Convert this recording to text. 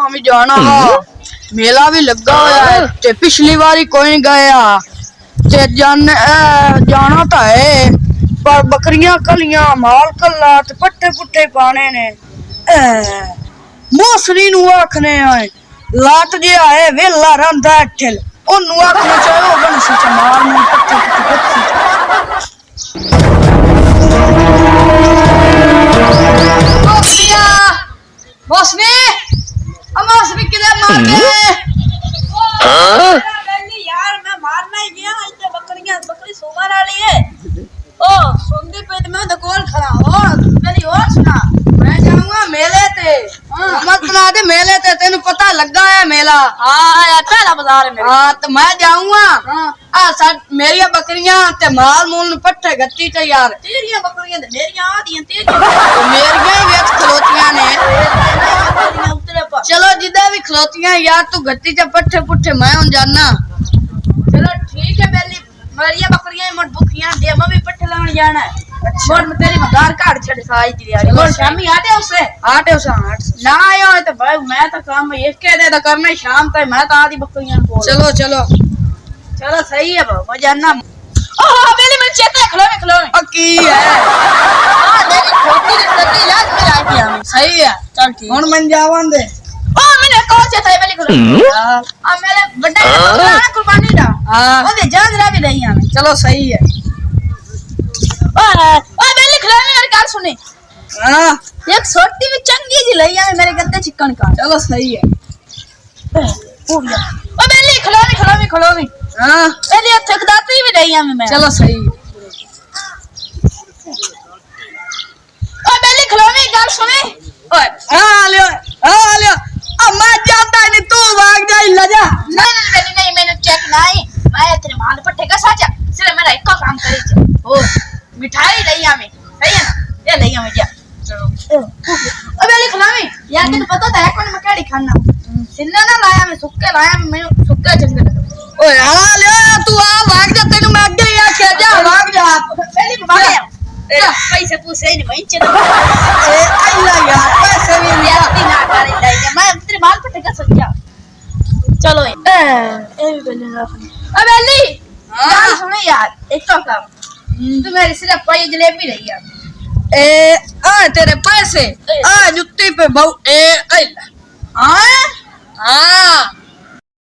हम भी जाना वा मेला भी लगा हुआ है ते पिछली बारी कोई नहीं गया ते जाना तो है पर बकरियां कलियां माल कला ते पट्टे पुट्टे पाने ने मोसरी नू आखने आए लाट जे आए वेला रंदा ठिल ओनू आखना चाहिए ओ बनसी च माल में पट्टे पुट्टे मौसमी मौसमी किधर मार गए यार मैं मारना ही गया इतने बकरी सोमवार वाली है ओ सुनती पे तो मैं तो कॉल खड़ा और मेरी और सुना मैं जाऊंगा मेले ते मत बना दे मेले ते तेन पता लगा है मेला हां यार पहला बाजार है मेरे हां तो मैं जाऊंगा मेरी बकरियां ते माल मूल पट्टे गत्ती ते यार तेरियां बकरियां ते मेरियां आदियां मेरियां ही वेच खलोतियां ने उतरे पर चलो जिदा भी खलोतियां यार तू गत्ती ते पट्टे पुट्टे मैं हुन जाना चलो ठीक है बेली मेरियां बकरियां मत भूखियां दे मैं भी पट्टे लाने जाना है अच्छा मैं तेरी मदार काट छड़ साई दी यार और शामी आटे उसे ना आयो तो भाई मैं तो काम एक के दे तो करना शाम तक मैं तो आधी बकरियां को चलो चलो चलो सही है बाबा जानना ओ बेली मेरे चेते खलो की है हां तेरी छोटी की तती लाज में आ गया सही है चल ठीक हुन मन जावन दे ओ मैंने कौन से था बेली खलो मेरे बड़ा कुर्बानी दा हां ओदे जाजरा भी नहीं आवे चलो सही है ओ बेली खलो मेरी गाल सुने हां एक छोटी भी चंगी जी लई आवे मेरे गद्दे चिकन का चलो सही है ओ बेली खलो नहीं हां बेली ठेकेदारी भी नहीं आवे मैं चलो सही है ओ बेली खलो नहीं गाल सुने ओए आ लियो मैं जाता नहीं तू भाग जाई लजा नहीं मैंने चेक नहीं मैं तेरे माल पट्टे का साचा सिर्फ मेरा एक काम करे ओ मिठाई लई आवे सही है ना ये लई आवे जा चलो अबे ले खलावे यार तेरे पता था कौन मकाड़ी खाना सिन्ना ना लाया मैं सुक्के लाया मैं सुक्के जंगल ओए आ लियो तू आ भाग जा तेनु मैं आगे या के जा भाग जा पहले भाग गया पैसे पूछे नहीं मैं चलो ए आइला यार पैसे भी लिया ना करे लई मैं तेरे माल पट्टे का सच्चा चलो ए भी बोले ना अबे ली हां सुनो यार एक तो काम तू मेरे सिर्फ पाई जलेबी रही यार ए आ तेरे पैसे आ जुत्ती पे बहु ए आइला हां